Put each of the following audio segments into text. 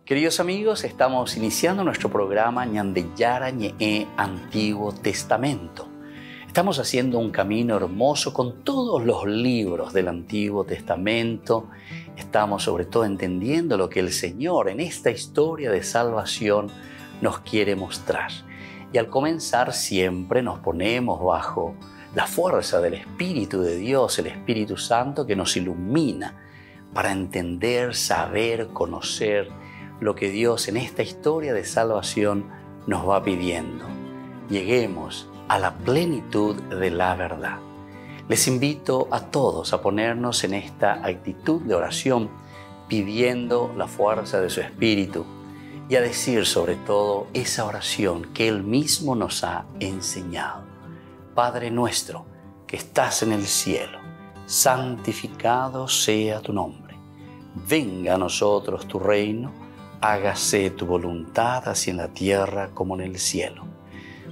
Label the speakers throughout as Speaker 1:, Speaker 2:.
Speaker 1: Queridos amigos, estamos iniciando nuestro programa Ñandeyara Ñe'e Antiguo Testamento. Estamos haciendo un camino hermoso con todos los libros del Antiguo Testamento. Estamos sobre todo entendiendo lo que el Señor en esta historia de salvación nos quiere mostrar. Y al comenzar siempre nos ponemos bajo la fuerza del Espíritu de Dios, el Espíritu Santo que nos ilumina para entender, saber, conocer lo que Dios en esta historia de salvación nos va pidiendo. Lleguemos a la plenitud de la verdad. Les invito a todos a ponernos en esta actitud de oración, pidiendo la fuerza de su Espíritu y a decir sobre todo esa oración que Él mismo nos ha enseñado. Padre nuestro que estás en el cielo, santificado sea tu nombre. Venga a nosotros tu reino. Hágase tu voluntad así en la tierra como en el cielo.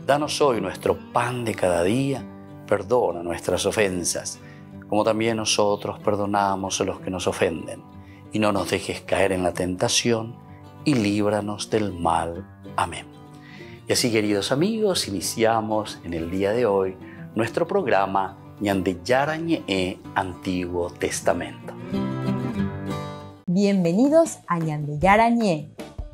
Speaker 1: Danos hoy nuestro pan de cada día. Perdona nuestras ofensas, como también nosotros perdonamos a los que nos ofenden. Y no nos dejes caer en la tentación, y líbranos del mal. Amén. Y así, queridos amigos, iniciamos en el día de hoy nuestro programa Ñandeyara Ñe'e Antiguo Testamento.
Speaker 2: Bienvenidos a Ñandeyara Ñe'e,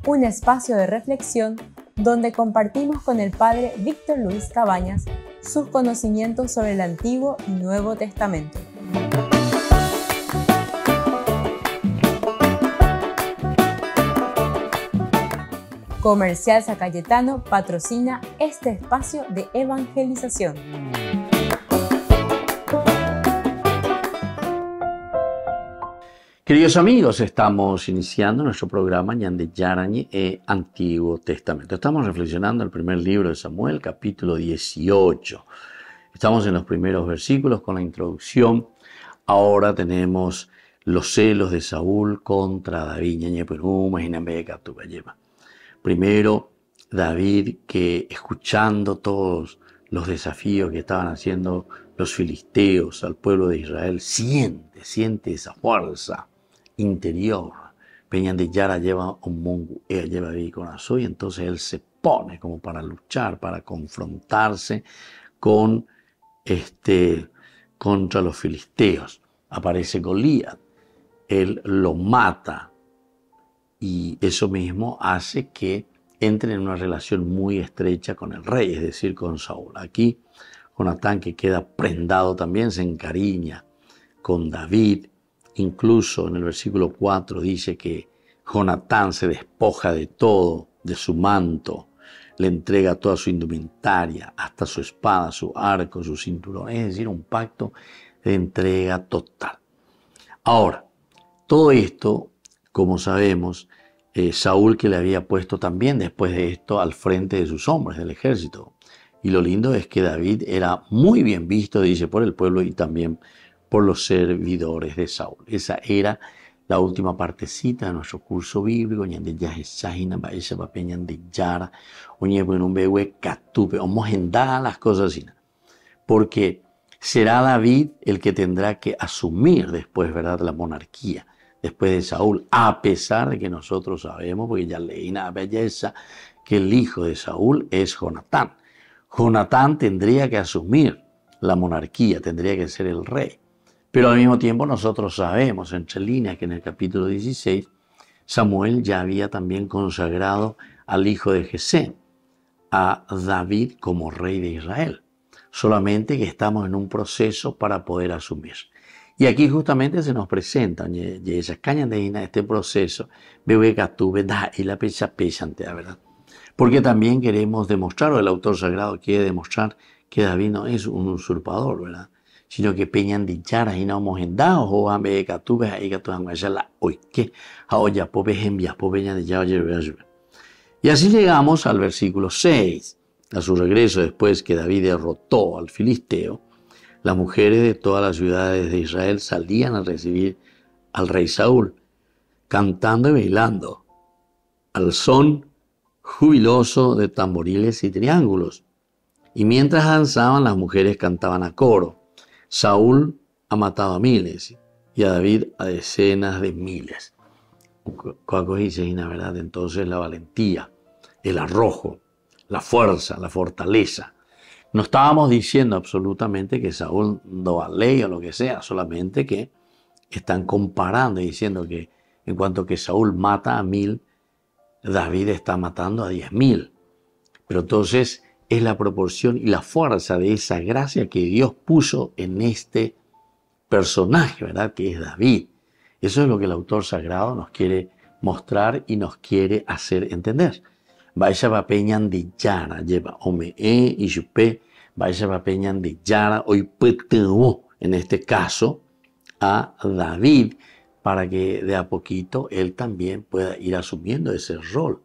Speaker 2: un espacio de reflexión donde compartimos con el Padre Víctor Luis Cabañas sus conocimientos sobre el Antiguo y Nuevo Testamento. Comercial San Cayetano patrocina este espacio de evangelización.
Speaker 1: Queridos amigos, estamos iniciando nuestro programa Ñandeyara Ñe'e Antiguo Testamento. Estamos reflexionando el primer libro de Samuel, capítulo 18. Estamos en los primeros versículos con la introducción. Ahora tenemos los celos de Saúl contra David. Primero, David, que escuchando todos los desafíos que estaban haciendo los filisteos al pueblo de Israel, siente esa fuerza interior. Peñandeyara lleva un mongu, ella lleva Viconazo, y entonces él se pone como para luchar, para confrontarse con contra los filisteos. Aparece Goliat, él lo mata y eso mismo hace que entre en una relación muy estrecha con el rey, es decir, con Saúl. Aquí Jonatán, que queda prendado también, se encariña con David. Incluso en el versículo 4 dice que Jonatán se despoja de todo, de su manto, le entrega toda su indumentaria, hasta su espada, su arco, su cinturón. Es decir, un pacto de entrega total. Ahora, todo esto, como sabemos, Saúl que le había puesto también después de esto al frente de sus hombres del ejército. Y lo lindo es que David era muy bien visto, dice, por el pueblo y también por los servidores de Saúl. Esa era la última partecita de nuestro curso bíblico. Vamos a endar las cosas así. Porque será David el que tendrá que asumir después, ¿verdad?, la monarquía, después de Saúl, a pesar de que nosotros sabemos, porque ya leí una belleza, que el hijo de Saúl es Jonatán. Jonatán tendría que asumir la monarquía, tendría que ser el rey. Pero al mismo tiempo nosotros sabemos, entre líneas, que en el capítulo 16, Samuel ya había también consagrado al hijo de Jesé, a David como rey de Israel. Solamente que estamos en un proceso para poder asumir. Y aquí justamente se nos presenta este proceso, ¿verdad? Porque también queremos demostrar, o el autor sagrado quiere demostrar, que David no es un usurpador, ¿verdad?, sino que Peñandeyara y no hemos endado, o ambe catube ahí que todas la hoy que ahora pobre envías pobre de. Y así llegamos al versículo 6. A su regreso, después que David derrotó al filisteo, las mujeres de todas las ciudades de Israel salían a recibir al rey Saúl, cantando y bailando, al son jubiloso de tamboriles y triángulos. Y mientras danzaban, las mujeres cantaban a coro. Saúl ha matado a miles y a David a decenas de miles.
Speaker 3: ¿verdad? Entonces la valentía, el arrojo, la fuerza, la fortaleza. No estábamos diciendo absolutamente que Saúl no vale o lo que sea, solamente que están comparando y diciendo que en cuanto que Saúl mata a 1000, David está matando a 10.000. Pero entonces es la proporción y la fuerza de esa gracia que Dios puso en este personaje, ¿verdad? Que es David. Eso es lo que el autor sagrado nos quiere mostrar y nos quiere hacer entender. Vaya va peñan de Yara, lleva ome y yupe, vaya va peñan de Yara, hoy peteo, en este caso, a David, para que de a poquito él también pueda ir asumiendo ese rol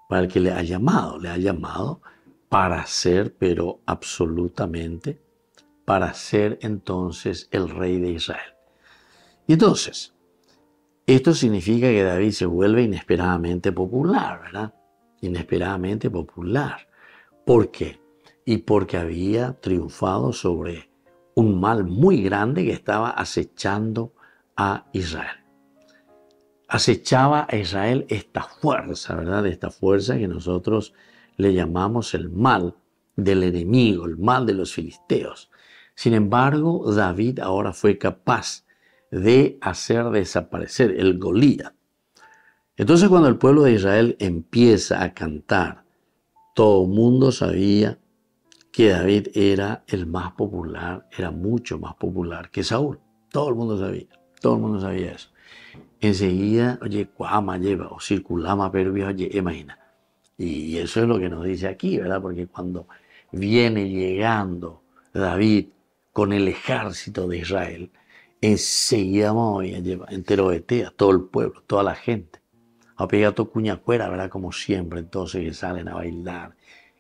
Speaker 3: para el que le ha llamado para ser, pero absolutamente, para ser entonces el rey de Israel. Y entonces, esto significa que David se vuelve inesperadamente popular, ¿verdad? Inesperadamente popular. ¿Por qué? Y porque había triunfado sobre un mal muy grande que estaba acechando a Israel. Acechaba a Israel esta fuerza, ¿verdad? Esta fuerza que nosotros le llamamos el mal del enemigo, el mal de los filisteos. Sin embargo, David ahora fue capaz de hacer desaparecer el Goliat. Entonces, cuando el pueblo de Israel empieza a cantar, todo el mundo sabía que David era el más popular, era mucho más popular que Saúl. Todo el mundo sabía eso. Enseguida, oye, cuama lleva o circulama pervia, oye, imagina. Y eso es lo que nos dice aquí, ¿verdad? Porque cuando viene llegando David con el ejército de Israel, enseguida lleva entero a todo el pueblo, toda la gente. A pegar tu cuñacuera, ¿verdad? Como siempre, entonces que salen a bailar,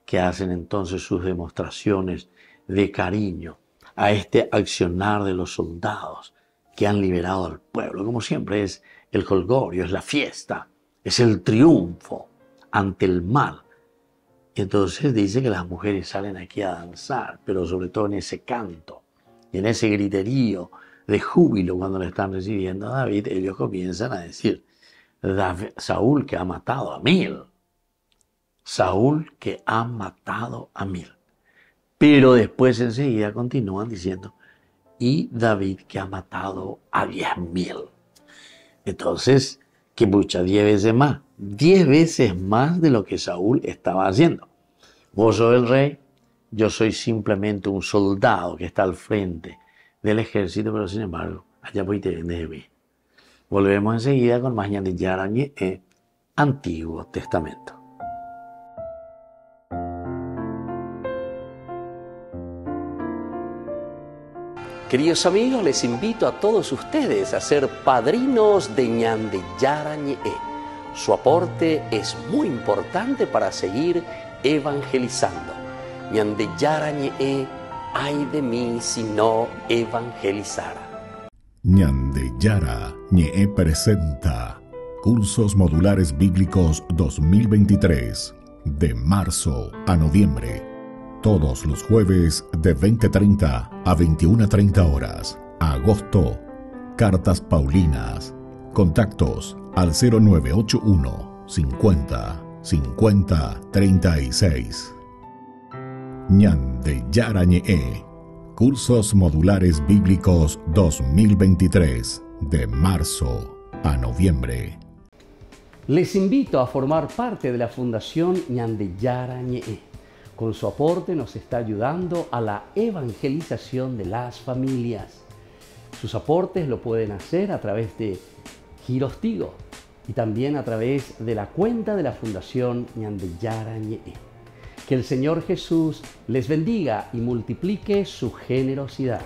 Speaker 3: que hacen entonces sus demostraciones de cariño a este accionar de los soldados que han liberado al pueblo. Como siempre es el jolgorio, es la fiesta, es el triunfo ante el mal. Y entonces dice que las mujeres salen aquí a danzar, pero sobre todo en ese canto y en ese griterío de júbilo cuando le están recibiendo a David, ellos comienzan a decir, Saúl que ha matado a 1000. Saúl que ha matado a 1000. Pero después enseguida continúan diciendo, y David que ha matado a 10.000. Entonces, que mucha 10 veces más. 10 veces más de lo que Saúl estaba haciendo. Vos sos el rey, yo soy simplemente un soldado que está al frente del ejército, pero sin embargo, allá voy te vendes de mí. Volvemos enseguida con más Ñan de Yara Ñe, Antiguo Testamento.
Speaker 1: Queridos amigos, les invito a todos ustedes a ser padrinos de Ñan de Yara Ñe. Su aporte es muy importante para seguir evangelizando. Ñan de Yara Ñe, ay de mí si no evangelizara.
Speaker 4: Ñan de Yara Ñe presenta Cursos Modulares Bíblicos 2023, de marzo a noviembre. Todos los jueves de 20:30 a 21:30 horas. Agosto, Cartas Paulinas. Contactos al 0981 50 50 36. Ñan de Yara Ñe. Cursos Modulares Bíblicos 2023, de marzo a noviembre.
Speaker 1: Les invito a formar parte de la Fundación Ñan de Yara Ñe. Con su aporte nos está ayudando a la evangelización de las familias. Sus aportes lo pueden hacer a través de Giros Tigo y también a través de la cuenta de la Fundación Ñan de Yara Ñe. Que el Señor Jesús les bendiga y multiplique su generosidad.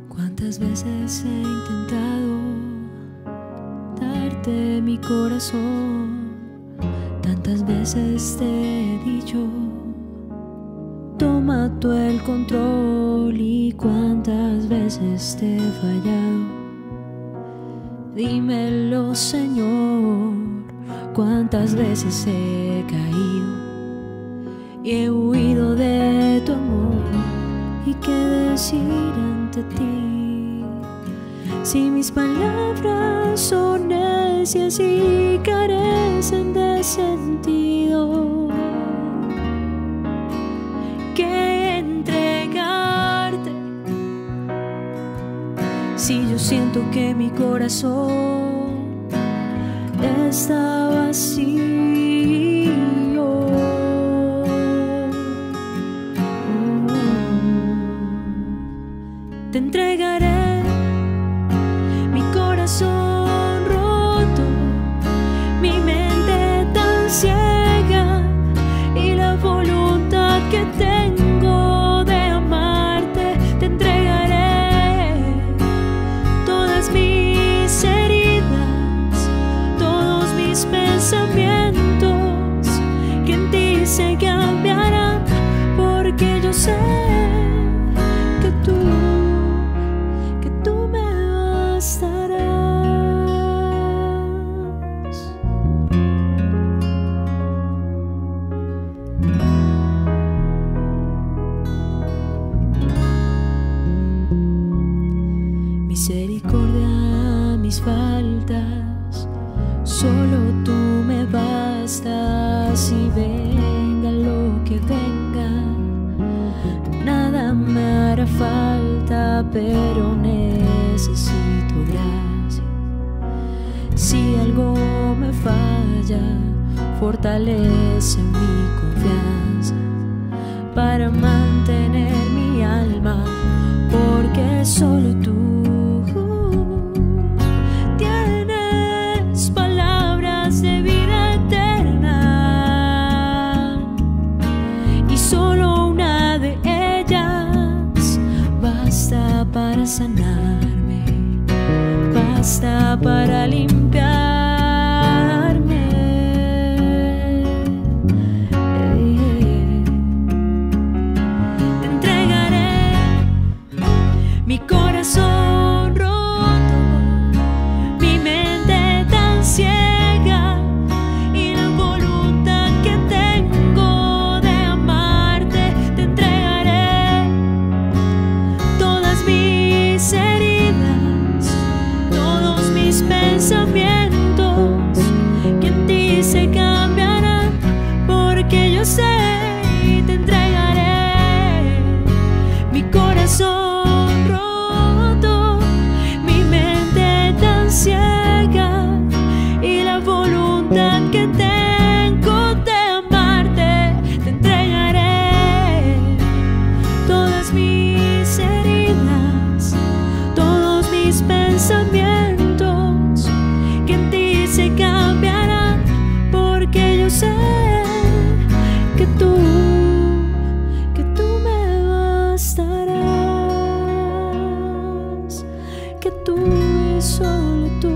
Speaker 5: ¿Cuántas veces he intentado darte mi corazón? Tantas veces te he dicho, toma tú el control. Y cuántas veces te he fallado, Dímelo, Señor, cuántas veces he caído y he huido de tu amor. ¿Y qué decir ante ti? Si mis palabras son necias y carecen de sentido, ¿qué entregarte? Si yo siento que mi corazón está vacío, te entregaré mi corazón roto, mi mente tan ciega y la voluntad que tengo de amarte. Te entregaré todas mis heridas, todos mis pensamientos que en ti se cambiarán, porque yo sé que tú me bastarás. Misericordia, mis faltas, solo tú me bastas. Y venga lo que venga, nada me hará falta, pero necesito gracia. Si algo me falla, fortalece mi confianza para mantener mi alma, porque solo tú tienes palabras de vida eterna, y solo una de ellas basta para sanarme, basta para limpiarme. Te entregaré mi corazón roto, mi mente tan ciega y la voluntad que tengo de amarte. Te entregaré todas mis heridas, todos mis pensamientos que en ti se cambiarán, porque yo sé. Y te entregaré mi corazón roto, mi mente tan ciega y la voluntad que tengo de amarte. Te entregaré todas mis heridas, todos mis pensamientos que en ti se cambiarán, porque yo sé que tú me bastarás, que tú y solo tú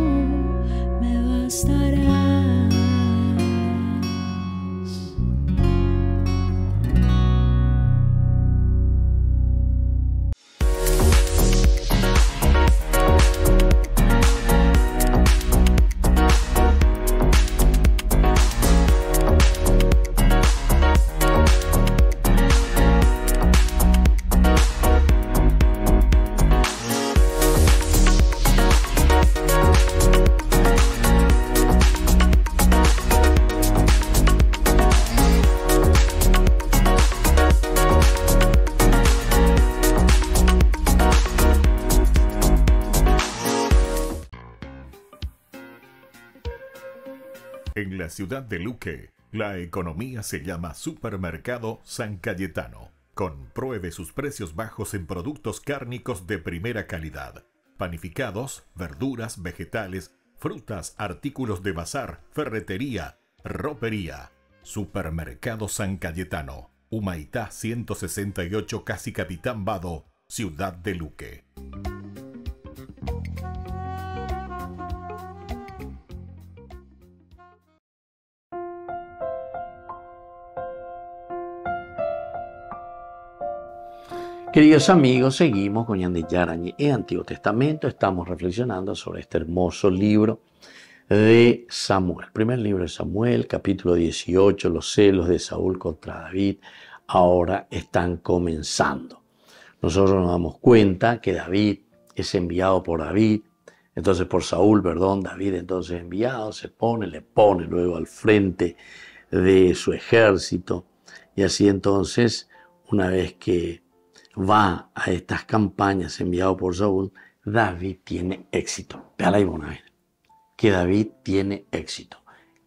Speaker 5: me bastarás.
Speaker 4: En la ciudad de Luque, la economía se llama Supermercado San Cayetano. Compruebe sus precios bajos en productos cárnicos de primera calidad. Panificados, verduras, vegetales, frutas, artículos de bazar, ferretería, ropería. Supermercado San Cayetano, Humaitá 168, casi Capitán Vado, ciudad de Luque.
Speaker 3: Queridos amigos, seguimos con Ñandeyara Ñe'e Antiguo Testamento. Estamos reflexionando sobre este hermoso libro de Samuel. Primer libro de Samuel, capítulo 18, los celos de Saúl contra David ahora están comenzando. Nosotros nos damos cuenta que David es enviado por David, entonces por Saúl, David entonces enviado, le pone luego al frente de su ejército, y así entonces, una vez que va a estas campañas enviado por Saúl, David tiene éxito. Vean ahí, que David tiene éxito.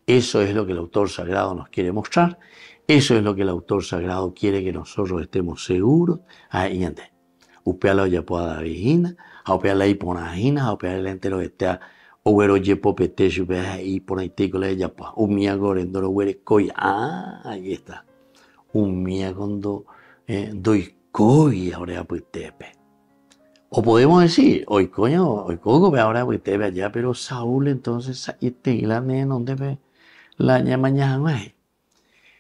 Speaker 3: Eso es lo que el autor sagrado nos quiere mostrar. Eso es lo que el autor sagrado quiere que nosotros estemos seguros. Ahí ante. Upealo ya pueda David, upeala y ponajina, upeala el entero que está oguero yepo pete chupe y por ahí te cole ya pa. Umia gorendoro huere coy. Ahí está. Umia cuando doy coy ahora pues tepe. O podemos decir, hoy coco ve ahora pues tepe allá, pero Saúl entonces y te la nena donde ve la mañana.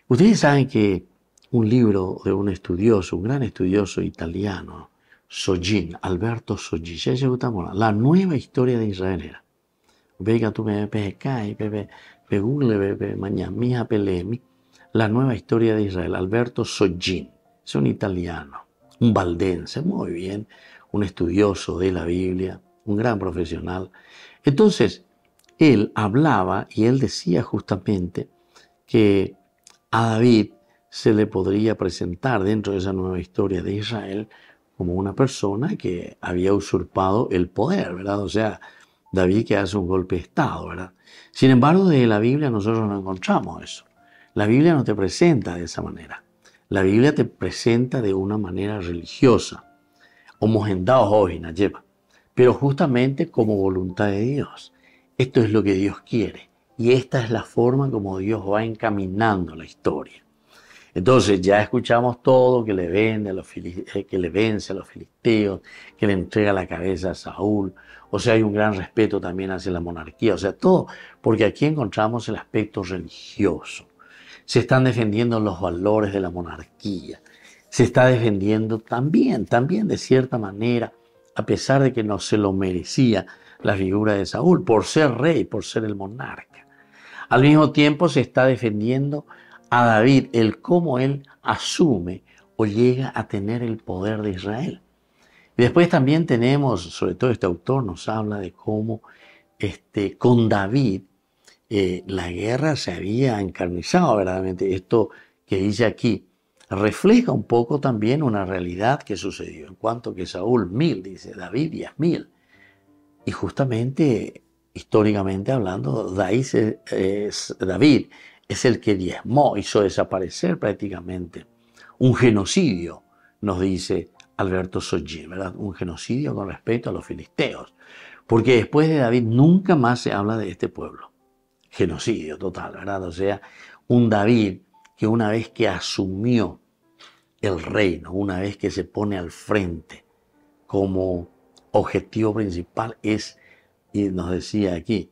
Speaker 3: Ustedes saben que un libro de un estudioso, un gran estudioso italiano, Sogin, Alberto Sogin, la nueva historia de Israel era. Vega tú me pescai, Google, mañana, pelemi, la nueva historia de Israel, Alberto Sogin, es un italiano, un valdense, muy bien, un estudioso de la Biblia, un gran profesional. Entonces, él hablaba y él decía justamente que a David se le podría presentar dentro de esa nueva historia de Israel como una persona que había usurpado el poder, ¿verdad? O sea, David que hace un golpe de Estado, ¿verdad? Sin embargo, de la Biblia nosotros no encontramos eso. La Biblia no te presenta de esa manera. La Biblia te presenta de una manera religiosa, homogendados hoy, Nayeva, pero justamente como voluntad de Dios. Esto es lo que Dios quiere y esta es la forma como Dios va encaminando la historia. Entonces ya escuchamos todo, que le vence a los filisteos, que le entrega la cabeza a Saúl. O sea, hay un gran respeto también hacia la monarquía. O sea, todo, porque aquí encontramos el aspecto religioso. Se están defendiendo los valores de la monarquía. Se está defendiendo también de cierta manera, a pesar de que no se lo merecía la figura de Saúl, por ser rey, por ser el monarca. Al mismo tiempo se está defendiendo a David, el cómo él asume o llega a tener el poder de Israel. Y después también tenemos, sobre todo este autor nos habla de cómo con David la guerra se había encarnizado verdaderamente. Esto que dice aquí refleja un poco también una realidad que sucedió, en cuanto que Saúl 1000, dice David 10.000. Y justamente, históricamente hablando, David es el que diezmó, hizo desaparecer prácticamente un genocidio, nos dice Alberto Sogin, ¿verdad? Un genocidio con respecto a los filisteos. Porque después de David nunca más se habla de este pueblo. Genocidio total, ¿verdad? O sea, un David que una vez que asumió el reino, una vez que se pone al frente como objetivo principal es, y nos decía aquí,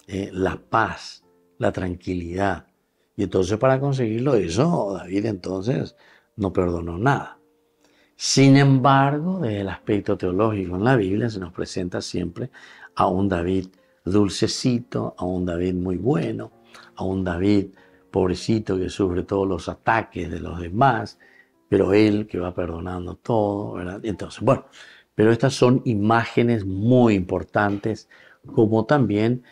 Speaker 3: la paz, la tranquilidad. Y entonces para conseguirlo eso, David entonces no perdonó nada. Sin embargo, desde el aspecto teológico en la Biblia se nos presenta siempre a un David dulcecito, a un David muy bueno, a un David pobrecito que sufre todos los ataques de los demás, pero él que va perdonando todo, ¿verdad? Entonces, bueno, pero estas son imágenes muy importantes, como también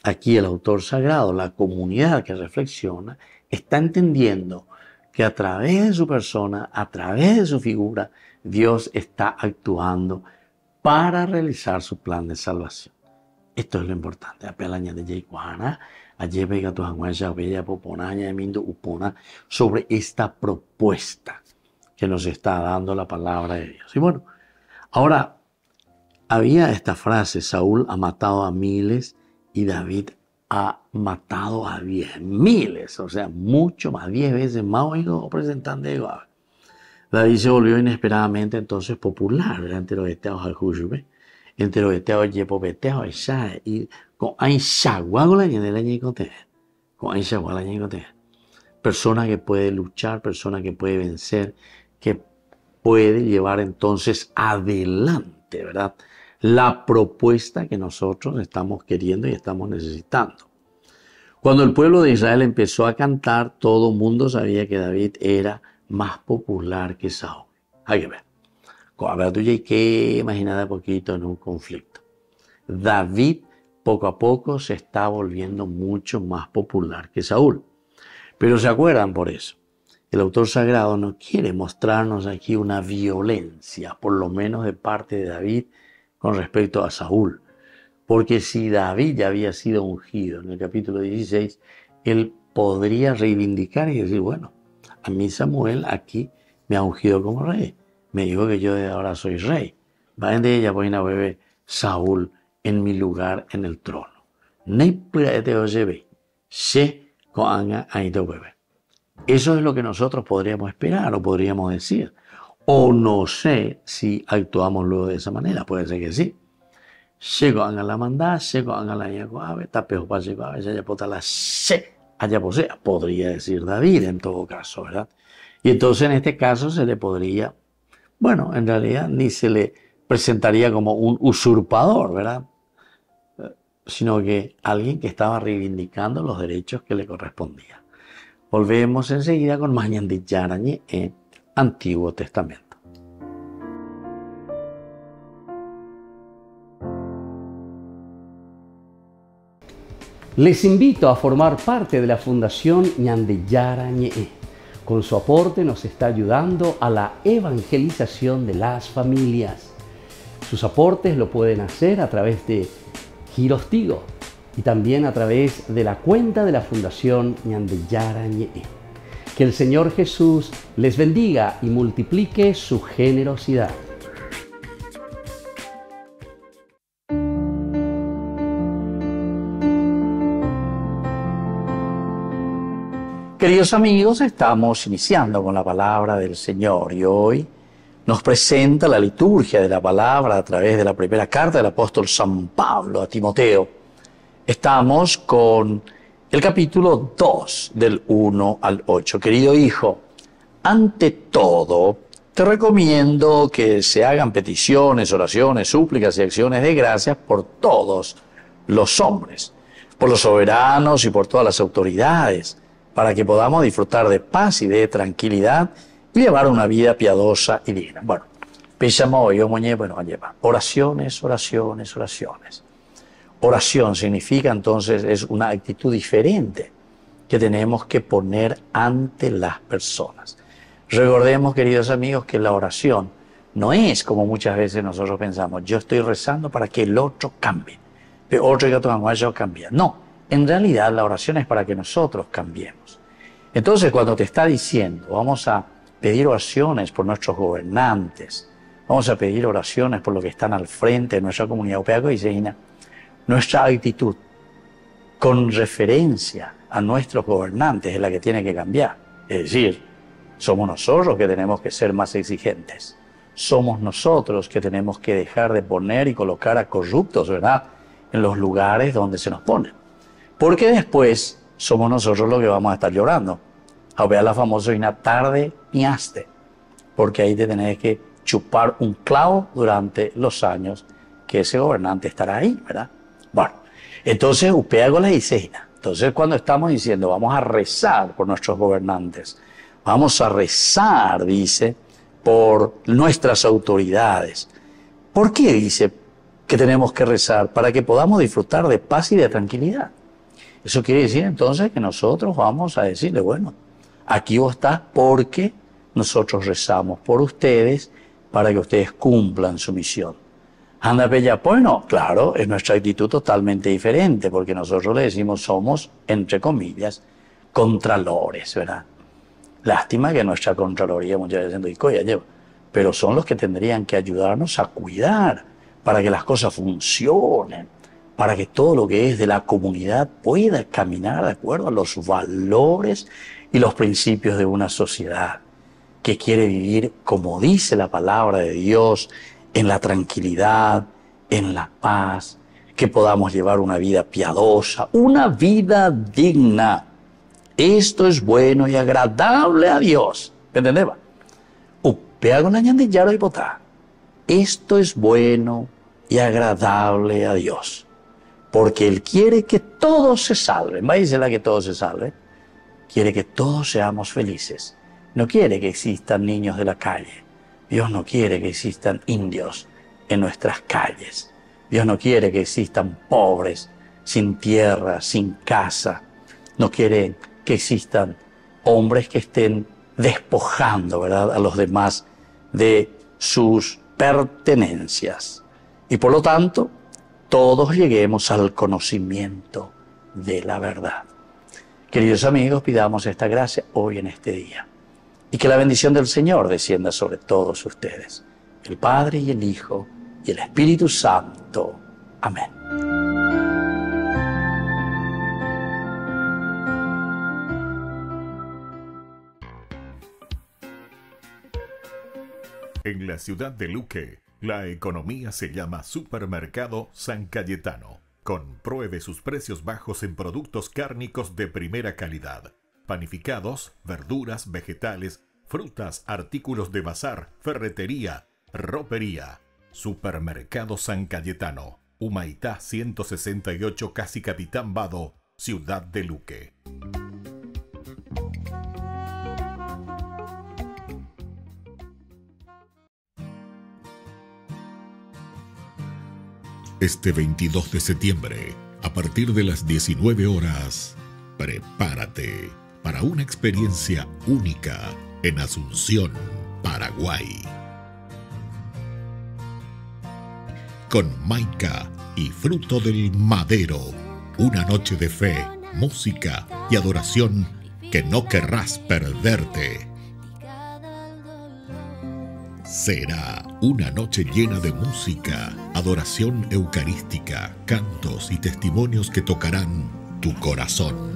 Speaker 3: aquí el autor sagrado, la comunidad que reflexiona, está entendiendo que a través de su persona, a través de su figura, Dios está actuando para realizar su plan de salvación. Esto es lo importante. Sobre esta propuesta que nos está dando la palabra de Dios. Y bueno, ahora había esta frase, Saúl ha matado a miles y David ha matado a 10.000, o sea, mucho más, 10 veces más, oigo, presentando de Goab. David se volvió inesperadamente entonces popular, ¿verdad? Entre los esteados al Jujube, entre los esteados yepopeteados, y con Aishaguago la ñe y cote, con Aishaguago la ñe y cote. Persona que puede luchar, persona que puede vencer, que puede llevar entonces adelante, ¿verdad?, la propuesta que nosotros estamos queriendo y estamos necesitando. Cuando el pueblo de Israel empezó a cantar, todo el mundo sabía que David era más popular que Saúl. Hay que ver. A ver, tú ya que imaginar poquito en un conflicto. David poco a poco se está volviendo mucho más popular que Saúl. Pero ¿se acuerdan por eso? El autor sagrado no quiere mostrarnos aquí una violencia, por lo menos de parte de David, con respecto a Saúl. Porque si David ya había sido ungido en el capítulo 16, él podría reivindicar y decir, bueno, a mí Samuel aquí me ha ungido como rey. Me dijo que yo de ahora soy rey. Vayan de ella, voy a beber Saúl en mi lugar en el trono. Eso es lo que nosotros podríamos esperar o podríamos decir. O no sé si actuamos luego de esa manera. Puede ser que sí. Llego a la mandá, llego a la yacoabe, tapeo para llegar, ya pota la se, allá posea. Podría decir David en todo caso, ¿verdad? Y entonces en este caso se le podría, bueno, en realidad ni se le presentaría como un usurpador, ¿verdad? Sino que alguien que estaba reivindicando los derechos que le correspondían. Volvemos enseguida con Mañandillarañe en Antiguo Testamento.
Speaker 6: Les invito a formar parte de la Fundación Ñandeyara Ñe'e. Con su aporte nos está ayudando a la evangelización de las familias. Sus aportes lo pueden hacer a través de Giros Tigo y también a través de la cuenta de la Fundación Ñandeyara Ñe'e. Que el Señor Jesús les bendiga y multiplique su generosidad.
Speaker 1: Queridos amigos, estamos iniciando con la palabra del Señor y hoy nos presenta la liturgia de la palabra a través de la primera carta del apóstol San Pablo a Timoteo. Estamos con el capítulo 2 del 1 al 8. Querido hijo, ante todo te recomiendo que se hagan peticiones, oraciones, súplicas y acciones de gracias por todos los hombres, por los soberanos y por todas las autoridades, para que podamos disfrutar de paz y de tranquilidad y llevar una vida piadosa y digna. Bueno, oraciones, oraciones, oraciones. Oración significa entonces, es una actitud diferente que tenemos que poner ante las personas. Recordemos, queridos amigos, que la oración no es como muchas veces nosotros pensamos, yo estoy rezando para que el otro cambie, pero otro que otro cambie. No. En realidad la oración es para que nosotros cambiemos. Entonces cuando te está diciendo, vamos a pedir oraciones por nuestros gobernantes, vamos a pedir oraciones por los que están al frente de nuestra comunidad europea, nuestra actitud con referencia a nuestros gobernantes es la que tiene que cambiar. Es decir, somos nosotros que tenemos que ser más exigentes. Somos nosotros que tenemos que dejar de poner y colocar a corruptos, ¿verdad?, en los lugares donde se nos ponen. Porque después somos nosotros los que vamos a estar llorando. A ver la famosa una tarde piaste, porque ahí te tenés que chupar un clavo durante los años que ese gobernante estará ahí, ¿verdad? Bueno, entonces upeago la diseña. Entonces cuando estamos diciendo vamos a rezar por nuestros gobernantes, vamos a rezar, dice, por nuestras autoridades. ¿Por qué dice que tenemos que rezar? Para que podamos disfrutar de paz y de tranquilidad. Eso quiere decir entonces que nosotros vamos a decirle, bueno, aquí vos estás porque nosotros rezamos por ustedes para que ustedes cumplan su misión. Anda bella, bueno, claro, es nuestra actitud totalmente diferente porque nosotros le decimos somos, entre comillas, contralores, ¿verdad? Lástima que nuestra contraloría muchas veces no lleva, pero son los que tendrían que ayudarnos a cuidar para que las cosas funcionen, para que todo lo que es de la comunidad pueda caminar de acuerdo a los valores y los principios de una sociedad que quiere vivir, como dice la palabra de Dios, en la tranquilidad, en la paz, que podamos llevar una vida piadosa, una vida digna. Esto es bueno y agradable a Dios. ¿Me entendés? Vea con la ñandillaro y botá. Esto es bueno y agradable a Dios, porque Él quiere que todos se salven. Váyasela que todos se salven. Quiere que todos seamos felices. No quiere que existan niños de la calle. Dios no quiere que existan indios en nuestras calles. Dios no quiere que existan pobres, sin tierra, sin casa. No quiere que existan hombres que estén despojando, ¿verdad?, a los demás de sus pertenencias. Y por lo tanto, todos lleguemos al conocimiento de la verdad. Queridos amigos, pidamos esta gracia hoy en este día. Y que la bendición del Señor descienda sobre todos ustedes, el Padre y el Hijo y el Espíritu Santo. Amén.
Speaker 4: En la ciudad de Luque, la economía se llama Supermercado San Cayetano. Compruebe sus precios bajos en productos cárnicos de primera calidad. Panificados, verduras, vegetales, frutas, artículos de bazar, ferretería, ropería. Supermercado San Cayetano, Humaitá 168, Casi Capitán Vado, ciudad de Luque. Este 22 de septiembre, a partir de las 19 horas, prepárate para una experiencia única en Asunción, Paraguay. Con Maica y Fruto del Madero, una noche de fe, música y adoración que no querrás perderte. Será una noche llena de música, adoración eucarística, cantos y testimonios que tocarán tu corazón.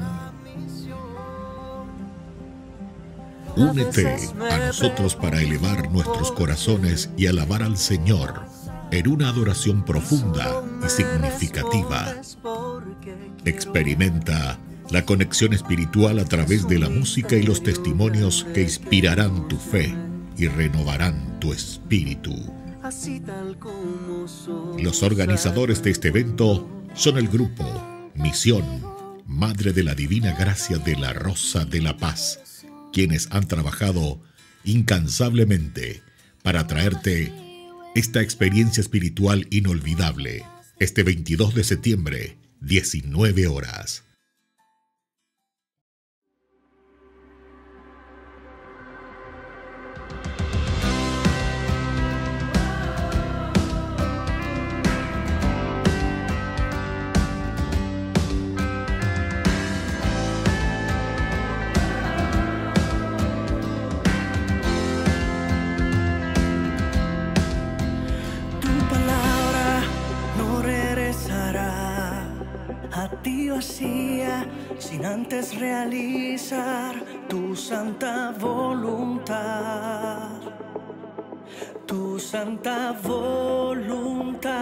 Speaker 4: Únete a nosotros para elevar nuestros corazones y alabar al Señor en una adoración profunda y significativa. Experimenta la conexión espiritual a través de la música y los testimonios que inspirarán tu fe y renovarán tu espíritu. Los organizadores de este evento son el grupo Misión, Madre de la Divina Gracia de la Rosa de la Paz, quienes han trabajado incansablemente para traerte esta experiencia espiritual inolvidable este 22 de septiembre, 19 horas.
Speaker 7: Sin antes realizar tu santa voluntad, tu santa voluntad.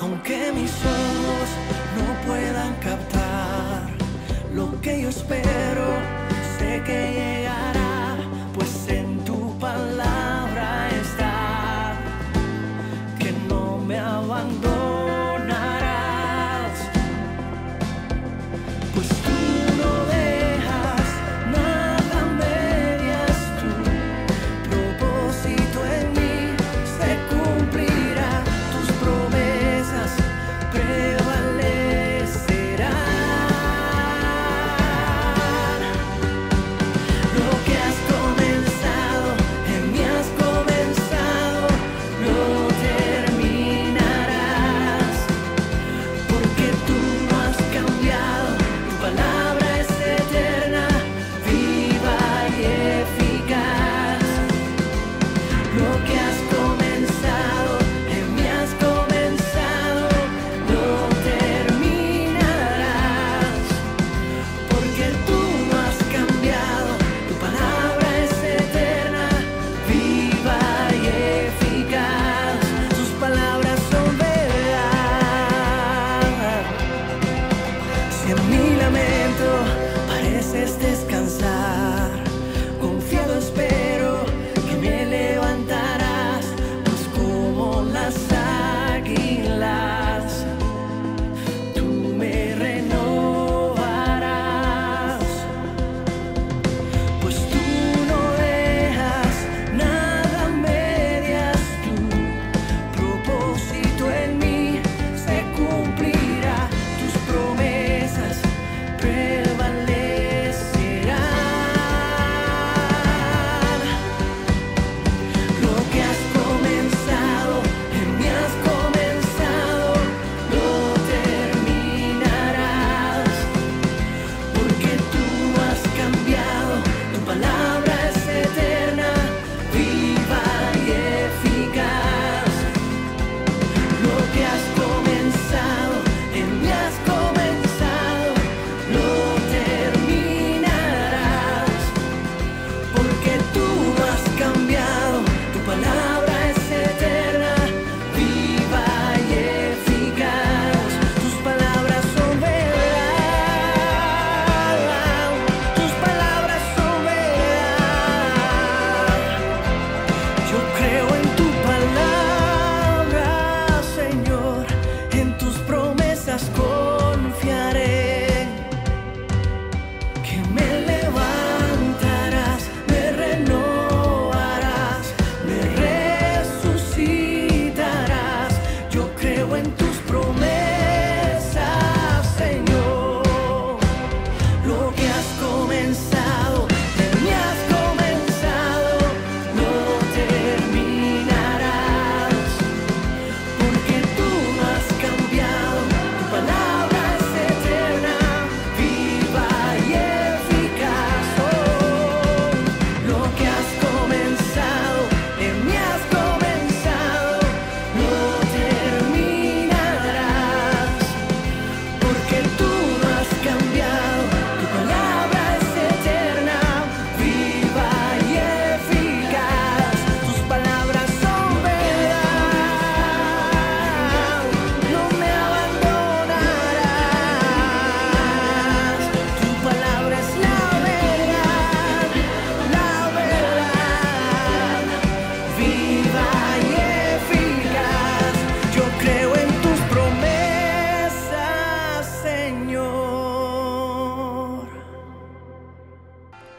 Speaker 7: Aunque mis ojos no puedan captar lo que yo espero, sé que llegará, pues en tu palabra está, que no me abandonarás. Pareces descansar, confiado espero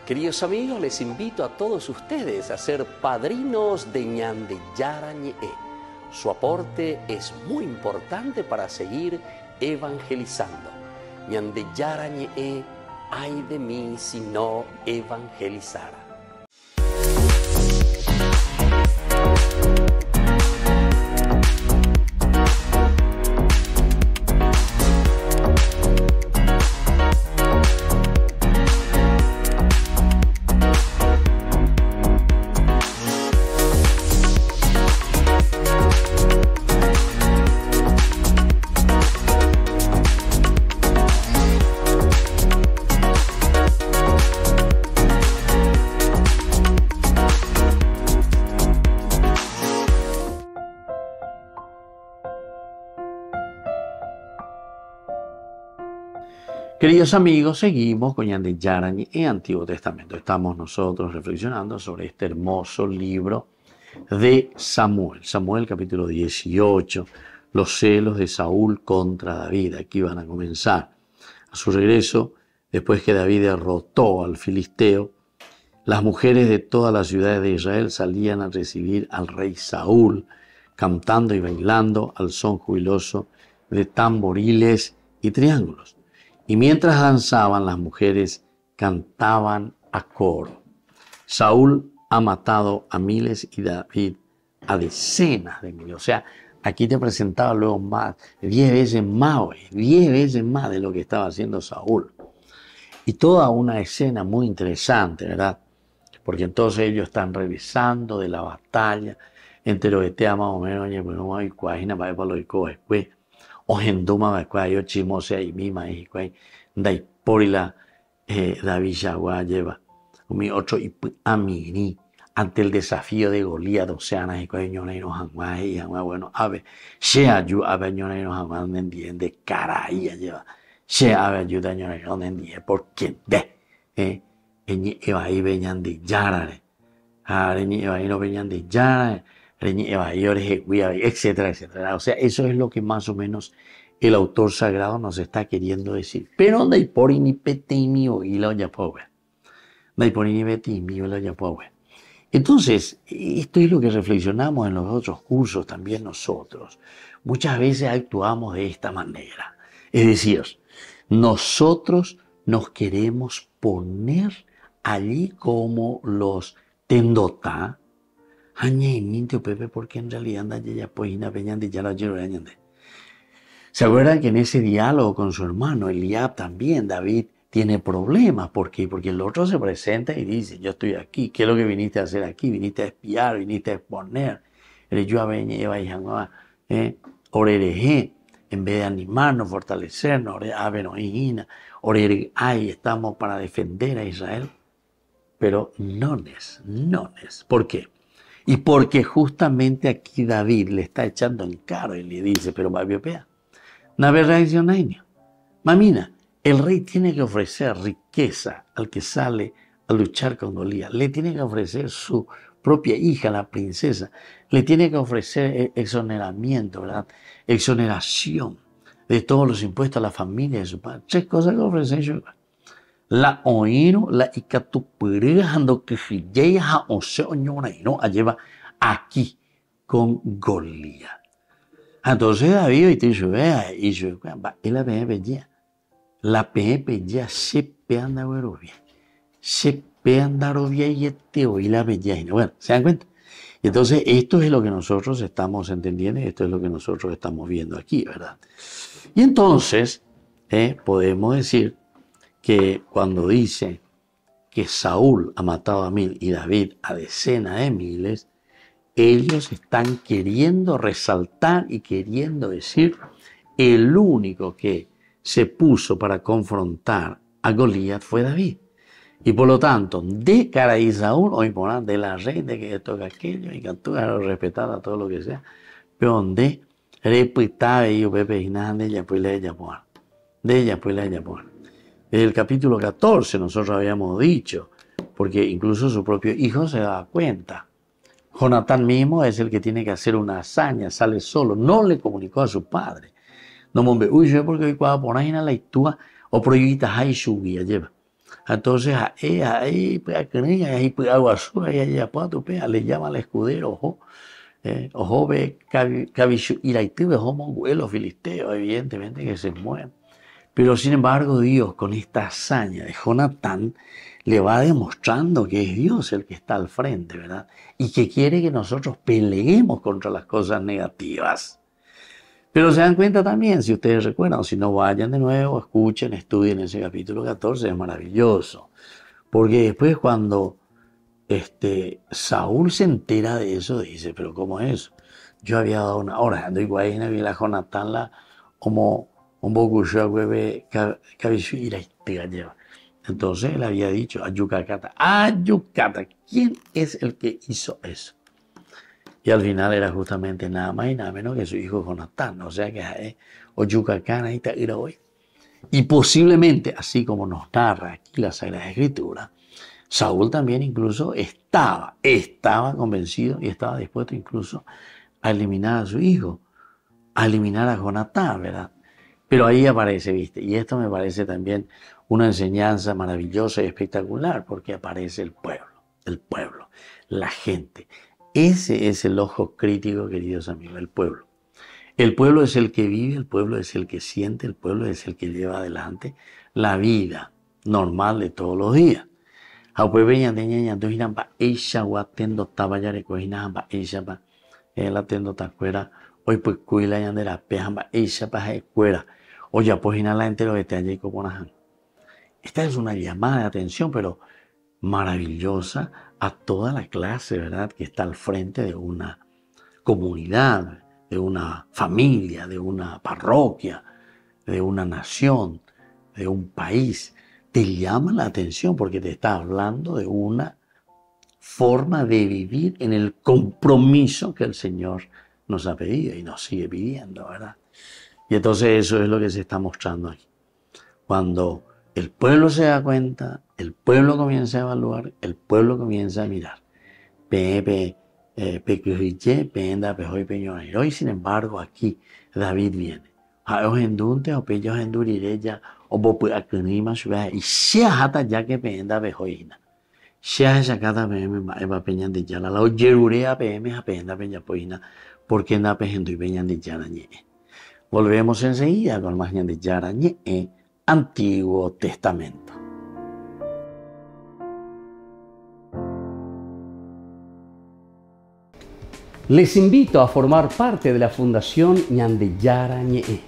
Speaker 6: Queridos amigos, les invito a todos ustedes a ser padrinos de Ñandeyara Ñe'e. Su aporte es muy importante para seguir evangelizando. Ñandeyara Ñe'e, ay de mí si no evangelizara.
Speaker 3: Queridos amigos, seguimos con Ñandeyara Ñe'e, Antiguo Testamento. Estamos nosotros reflexionando sobre este hermoso libro de Samuel. Samuel capítulo 18, los celos de Saúl contra David. Aquí van a comenzar. A su regreso, después que David derrotó al filisteo, las mujeres de todas las ciudades de Israel salían a recibir al rey Saúl, cantando y bailando al son jubiloso de tamboriles y triángulos. Y mientras danzaban, las mujeres cantaban a coro. Saúl ha matado a miles y David a decenas de miles. O sea, aquí te presentaba luego más, 10 veces más, 10 veces más de lo que estaba haciendo Saúl. Y toda una escena muy interesante, ¿verdad? Porque entonces ellos están revisando de la batalla, entre los que te más o menos, oye, bueno, hay cuágina para lo que después. Ohenduma bakwayo chimose y mima y kwai dai porila David Yagua lleva mi otro y amini ante el desafío de Goliat oceanas y kwai ñona y no hangwa y hangwa bueno ave she ayu ave ñona y no hangwa donde entiende caray lleva she ave ayuda ñona y no entiende porque de ñi eva ahí veñan de yarare ñi eva ahí no veñan de yarare etcétera, etcétera. O sea, eso es lo que más o menos el autor sagrado nos está queriendo decir. Pero no hay por ni petimi o hilo ya pobre. No hay por ni petimi o ya pobre. Entonces, esto es lo que reflexionamos en los otros cursos también nosotros. Muchas veces actuamos de esta manera. Es decir, nosotros nos queremos poner allí como los tendotá, porque en realidad ¿se acuerdan que en ese diálogo con su hermano Eliab también David tiene problemas? ¿Por qué? Porque el otro se presenta y dice, yo estoy aquí, ¿qué es lo que viniste a hacer aquí? Viniste a espiar, viniste a exponer. En vez de animarnos, fortalecernos, estamos para defender a Israel. Pero no es. ¿Por qué? Y porque justamente aquí David le está echando en cara y le dice, pero Babiopea, mamina, el rey tiene que ofrecer riqueza al que sale a luchar con Goliat. Le tiene que ofrecer su propia hija, la princesa. Le tiene que ofrecer exoneramiento, ¿verdad? Exoneración de todos los impuestos a la familia de su padre. 3 cosas que ofrecen yo. La oíro, la icatupurejando que filleja o se oñona y no lleva aquí con Goliat. Entonces David y te dice, y yo, y la PNP ya se peanda bien. Se peanda bien y este hoy la bella. Bueno, ¿se dan cuenta? Entonces esto es lo que nosotros estamos entendiendo y esto es lo que nosotros estamos viendo aquí, ¿verdad? Y entonces podemos decir que cuando dice que Saúl ha matado a 1000 y David a decenas de miles, ellos están queriendo resaltar y queriendo decir el único que se puso para confrontar a Goliat fue David. Y por lo tanto, de cara a Saúl, o imponer de la reina que toca aquello, y que tú respetar todo lo que sea, pero donde respetar ellos, Pepe y nada de ella, pues le ella por. De ella, pues le ella por. Desde el capítulo 14 nosotros habíamos dicho, porque incluso su propio hijo se da cuenta. Jonatán mismo es el que tiene que hacer una hazaña, sale solo, no le comunicó a su padre. No me uy, yo porque hoy cuando pones en la lectura o prohibita hay su guía lleva. Entonces, ahí, le llama al escudero, ojo, ve, los filisteos, evidentemente que se mueven. Pero sin embargo, Dios, con esta hazaña de Jonatán, le va demostrando que es Dios el que está al frente, ¿verdad? Y que quiere que nosotros peleemos contra las cosas negativas. Pero se dan cuenta también, si ustedes recuerdan, si no, vayan de nuevo, escuchen, estudien ese capítulo 14, es maravilloso. Porque después cuando Saúl se entera de eso, dice, pero ¿cómo es eso? Yo había dado una hora, ando igual en la Jonatán, como un poco yo entonces él había dicho a Yucacata, ¿quién es el que hizo eso? Y al final era justamente nada más y nada menos que su hijo Jonatán, o sea que Oyucacán ahí está hoy. Y posiblemente, así como nos narra aquí la Sagrada Escritura, Saúl también incluso estaba convencido y estaba dispuesto incluso a eliminar a su hijo, a eliminar a Jonatán, ¿verdad? Pero ahí aparece, ¿viste? Y esto me parece también una enseñanza maravillosa y espectacular, porque aparece el pueblo, la gente. Ese es el ojo crítico, queridos amigos, el pueblo. El pueblo es el que vive, el pueblo es el que siente, el pueblo es el que lleva adelante la vida normal de todos los días. Hoy pues cuila yandera pejamba ella paja escuela. Oye, pues la entero que te haya y coponajan. Esta es una llamada de atención, pero maravillosa a toda la clase, ¿verdad? Que está al frente de una comunidad, de una familia, de una parroquia, de una nación, de un país. Te llama la atención porque te está hablando de una forma de vivir en el compromiso que el Señor nos ha pedido y nos sigue pidiendo, ¿verdad? Y entonces eso es lo que se está mostrando aquí. Cuando el pueblo se da cuenta, el pueblo comienza a evaluar, el pueblo comienza a mirar. Hoy, sin embargo, aquí David viene. Y sea hata ya que penda bejoina. Sea esa cada eva peñan de yala. La oyerurea pm a penda peña poina. Porque anda pejendo y peñan de yara ñe. Volvemos enseguida con más ñan de yara ñe, Antiguo Testamento.
Speaker 6: Les invito a formar parte de la Fundación Ñandeyara Ñe'e.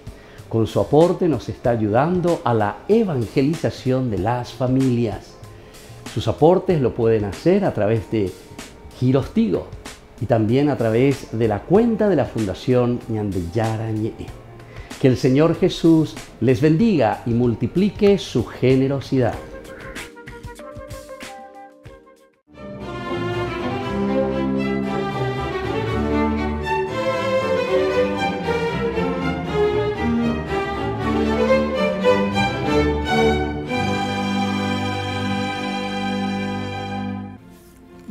Speaker 6: Con su aporte nos está ayudando a la evangelización de las familias. Sus aportes lo pueden hacer a través de Giros Tigo y también a través de la cuenta de la Fundación Ñandeyara Ñe'e. Que el Señor Jesús les bendiga y multiplique su generosidad.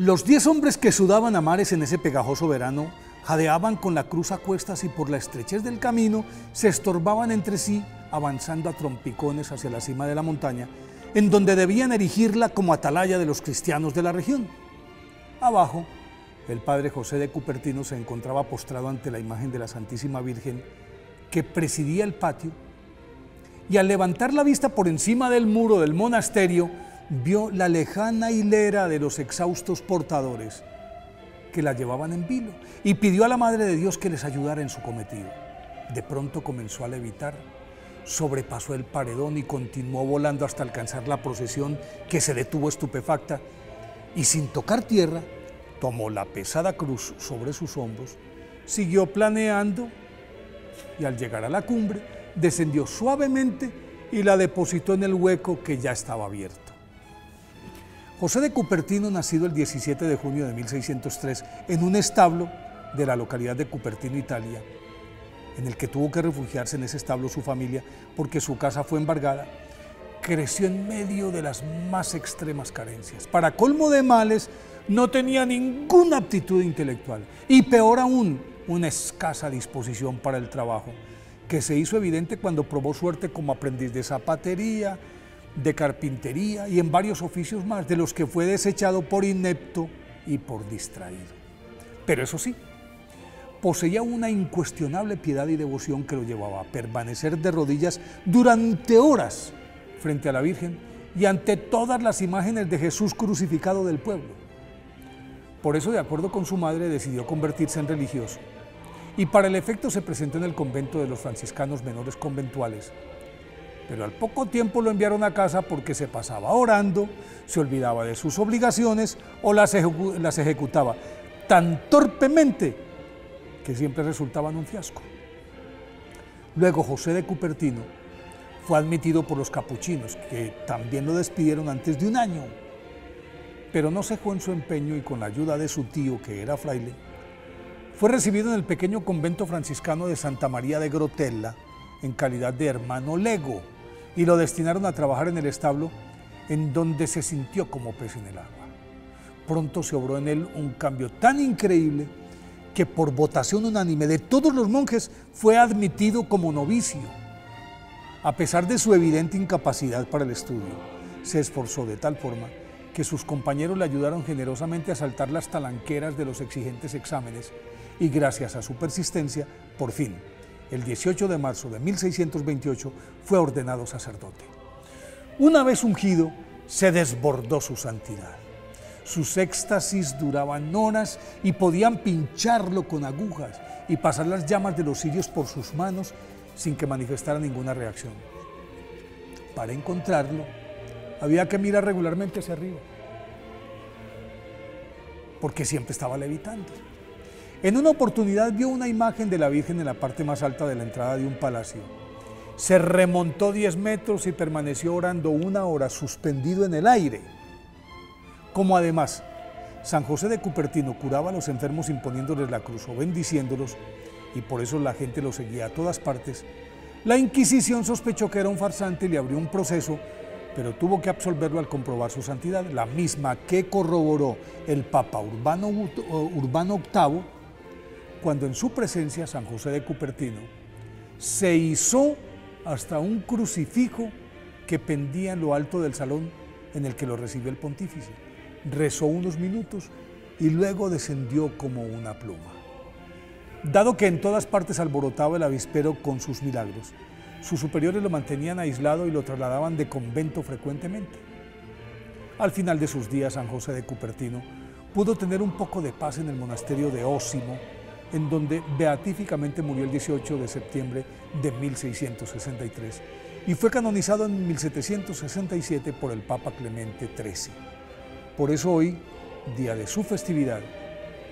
Speaker 8: Los 10 hombres que sudaban a mares en ese pegajoso verano jadeaban con la cruz a cuestas y por la estrechez del camino se estorbaban entre sí, avanzando a trompicones hacia la cima de la montaña, en donde debían erigirla como atalaya de los cristianos de la región. Abajo, el padre José de Cupertino se encontraba postrado ante la imagen de la Santísima Virgen que presidía el patio, y al levantar la vista por encima del muro del monasterio, vio la lejana hilera de los exhaustos portadores que la llevaban en vilo y pidió a la Madre de Dios que les ayudara en su cometido. De pronto comenzó a levitar, sobrepasó el paredón y continuó volando hasta alcanzar la procesión, que se detuvo estupefacta y sin tocar tierra tomó la pesada cruz sobre sus hombros, siguió planeando y al llegar a la cumbre descendió suavemente y la depositó en el hueco que ya estaba abierto. José de Cupertino, nacido el 17 de junio de 1603 en un establo de la localidad de Cupertino, Italia, en el que tuvo que refugiarse en ese establo su familia porque su casa fue embargada, creció en medio de las más extremas carencias. Para colmo de males, no tenía ninguna aptitud intelectual y peor aún, una escasa disposición para el trabajo, que se hizo evidente cuando probó suerte como aprendiz de zapatería, de carpintería y en varios oficios más, de los que fue desechado por inepto y por distraído. Pero eso sí, poseía una incuestionable piedad y devoción que lo llevaba a permanecer de rodillas durante horas frente a la Virgen y ante todas las imágenes de Jesús crucificado del pueblo. Por eso, de acuerdo con su madre, decidió convertirse en religioso y para el efecto se presentó en el convento de los franciscanos menores conventuales. Pero al poco tiempo lo enviaron a casa porque se pasaba orando, se olvidaba de sus obligaciones o las ejecutaba tan torpemente que siempre resultaban un fiasco. Luego José de Cupertino fue admitido por los capuchinos, que también lo despidieron antes de un año, pero no cejó en su empeño y con la ayuda de su tío, que era fraile, fue recibido en el pequeño convento franciscano de Santa María de Grotella en calidad de hermano lego y lo destinaron a trabajar en el establo, en donde se sintió como pez en el agua. Pronto se obró en él un cambio tan increíble que por votación unánime de todos los monjes fue admitido como novicio. A pesar de su evidente incapacidad para el estudio, se esforzó de tal forma que sus compañeros le ayudaron generosamente a saltar las talanqueras de los exigentes exámenes y gracias a su persistencia, por fin, el 18 de marzo de 1628, fue ordenado sacerdote. Una vez ungido, se desbordó su santidad. Sus éxtasis duraban horas y podían pincharlo con agujas y pasar las llamas de los cirios por sus manos sin que manifestara ninguna reacción. Para encontrarlo, había que mirar regularmente hacia arriba, porque siempre estaba levitando. En una oportunidad vio una imagen de la Virgen en la parte más alta de la entrada de un palacio. Se remontó 10 metros y permaneció orando 1 hora suspendido en el aire. Como además San José de Cupertino curaba a los enfermos imponiéndoles la cruz o bendiciéndolos, y por eso la gente lo seguía a todas partes, la Inquisición sospechó que era un farsante y le abrió un proceso, pero tuvo que absolverlo al comprobar su santidad, la misma que corroboró el Papa Urbano VIII, cuando en su presencia San José de Cupertino se izó hasta un crucifijo que pendía en lo alto del salón en el que lo recibió el pontífice. Rezó unos minutos y luego descendió como una pluma. Dado que en todas partes alborotaba el avispero con sus milagros, sus superiores lo mantenían aislado y lo trasladaban de convento frecuentemente. Al final de sus días, San José de Cupertino pudo tener un poco de paz en el monasterio de Osimo, en donde beatíficamente murió el 18 de septiembre de 1663 y fue canonizado en 1767 por el Papa Clemente XIII. Por eso hoy, día de su festividad,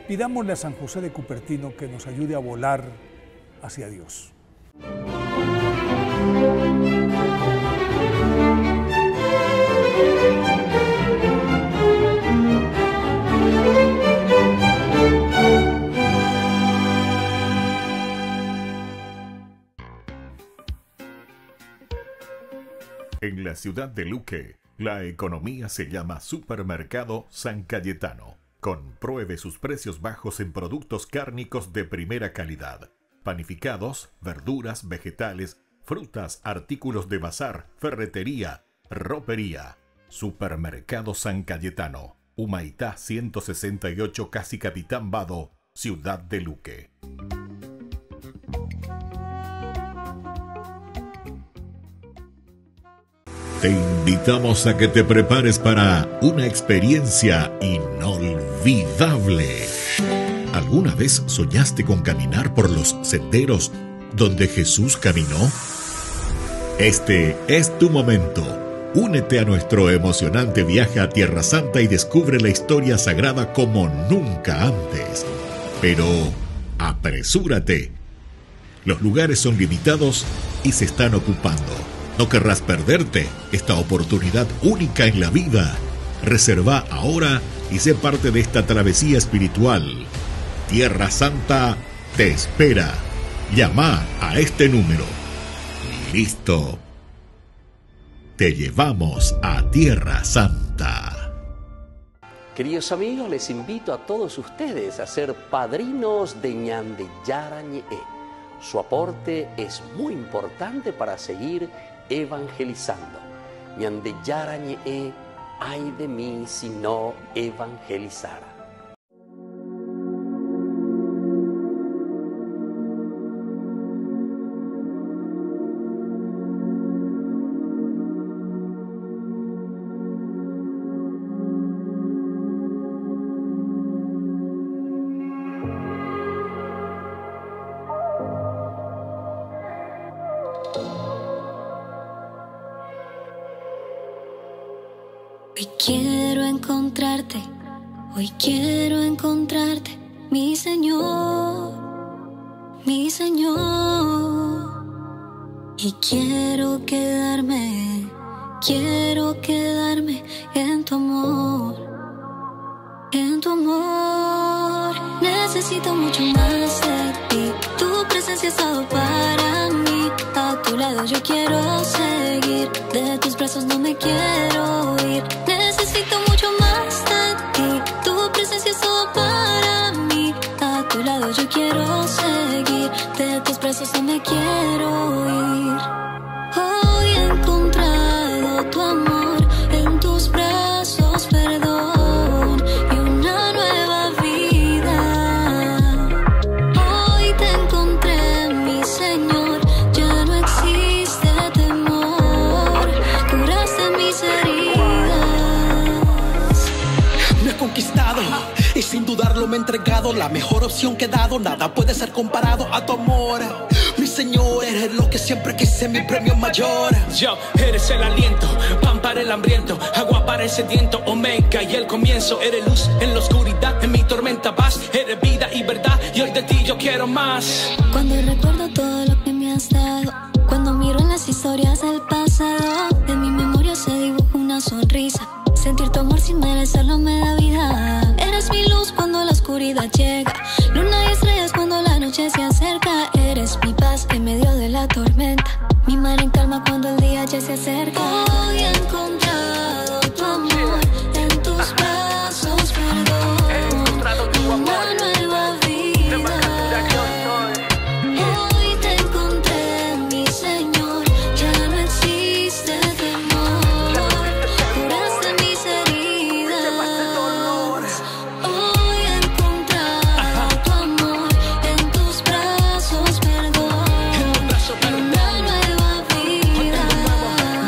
Speaker 8: pidámosle a San José de Cupertino que nos ayude a volar hacia Dios.
Speaker 4: En la ciudad de Luque, la economía se llama Supermercado San Cayetano. Compruebe sus precios bajos en productos cárnicos de primera calidad. Panificados, verduras, vegetales, frutas, artículos de bazar, ferretería, ropería. Supermercado San Cayetano, Humaitá 168, Casi Capitán Vado, ciudad de Luque. Te invitamos a que te prepares para una experiencia inolvidable. ¿Alguna vez soñaste con caminar por los senderos donde Jesús caminó? Este es tu momento. Únete a nuestro emocionante viaje a Tierra Santa y descubre la historia sagrada como nunca antes. Pero apresúrate. Los lugares son limitados y se están ocupando. No querrás perderte esta oportunidad única en la vida. Reserva ahora y sé parte de esta travesía espiritual. Tierra Santa te espera. Llama a este número. Listo. Te llevamos a Tierra Santa.
Speaker 1: Queridos amigos, les invito a todos ustedes a ser padrinos de Ñandeyara Ñe'e. Su aporte es muy importante para seguir evangelizando.
Speaker 3: ñande yara ñe'e, ay de mí si no evangelizara.
Speaker 5: Hoy quiero encontrarte, mi Señor, y quiero quedarme en tu amor, Necesito mucho más de ti, tu presencia es todo para mí, a tu lado yo quiero seguir, de tus brazos no me quiero ir, necesito mucho más de ti, tu presencia es todo para mí, a tu lado yo quiero seguir, de tus brazos no me quiero ir. Hoy he encontrado tu amor, en tus brazos perdón y una nueva vida. Hoy te encontré, mi Señor, ya no existe temor, curaste mis heridas.
Speaker 7: Me he conquistado y sin dudarlo me he entregado, la mejor opción que he dado, nada puede ser comparado a tu amor. Mi Señor, eres lo que siempre quise, mi premio mayor.
Speaker 9: Yo, eres el aliento, pan para el hambriento, agua para el sediento, omega y el comienzo. Eres luz en la oscuridad, en mi tormenta paz, eres vida y verdad, y hoy de ti yo quiero más.
Speaker 5: Cuando recuerdo todo lo que me has dado, cuando miro en las historias del pasado, en mi memoria se dibuja una sonrisa. Sentir tu amor sin merecerlo me da vida. Eres mi luz cuando la oscuridad llega, luna y estrellas cuando la noche se acerca. Eres mi paz en medio de la tormenta, mi mar en calma cuando el día ya se acerca. Hoy he encontrado tu amor, en tus brazos perdón, una nueva vida. Hoy te encontré, mi Señor, ya no existe temor, curaste mis heridas. Hoy he encontrado tu amor, en tus brazos perdón, una nueva vida.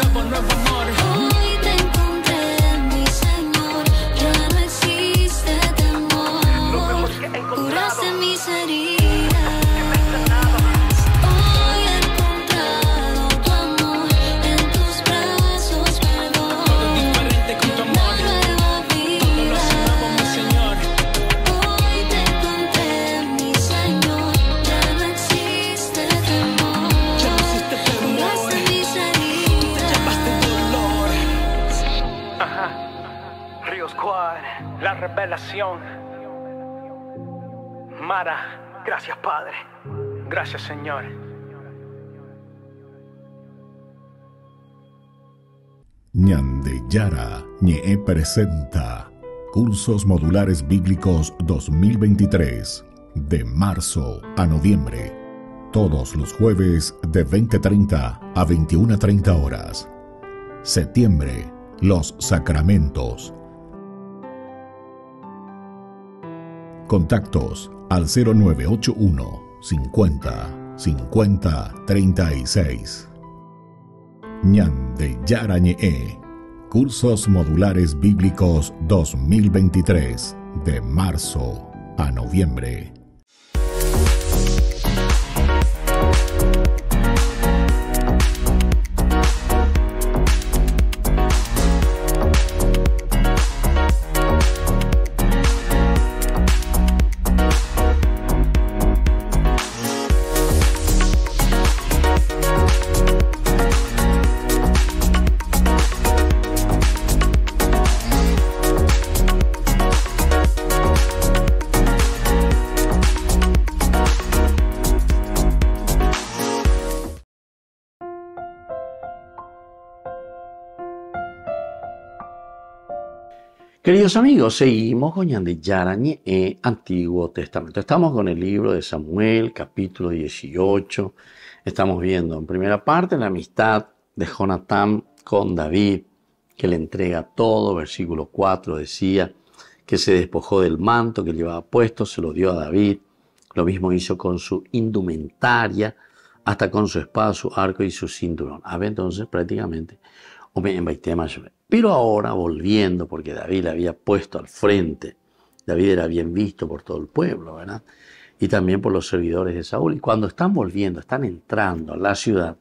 Speaker 9: Nuevo amor.
Speaker 5: Hoy te encontré, mi Señor, ya no existe temor, curaste mis heridas. Hoy he encontrado tu amor, en tus brazos perdón,
Speaker 9: Diferente con tu
Speaker 5: una
Speaker 9: amor,
Speaker 5: nueva vida.
Speaker 9: mi Señor.
Speaker 5: Hoy te encontré, mi Señor, ya no existe temor, curaste mis heridas.
Speaker 9: Río Squad, la revelación. Mara, gracias Padre, gracias Señor.
Speaker 4: Ñande Yara Ñe'e presenta Cursos Modulares Bíblicos 2023 de marzo a noviembre. Todos los jueves de 20:30 a 21:30 horas. Septiembre, los sacramentos. Contactos al 0981 50 50 36. Ñande Yara Ñe'e, Cursos Modulares Bíblicos 2023 de marzo a noviembre.
Speaker 3: Queridos amigos, seguimos con Ñande Yara Ñe'e, Antiguo Testamento. Estamos con el libro de Samuel, capítulo 18. Estamos viendo en primera parte la amistad de Jonatán con David, que le entrega todo. Versículo 4 decía que se despojó del manto que llevaba puesto, se lo dio a David. Lo mismo hizo con su indumentaria, hasta con su espada, su arco y su cinturón. A ver, entonces prácticamente, pero ahora volviendo, porque David le había puesto al frente, David era bien visto por todo el pueblo, ¿verdad? Y también por los servidores de Saúl. Y cuando están volviendo, están entrando a la ciudad,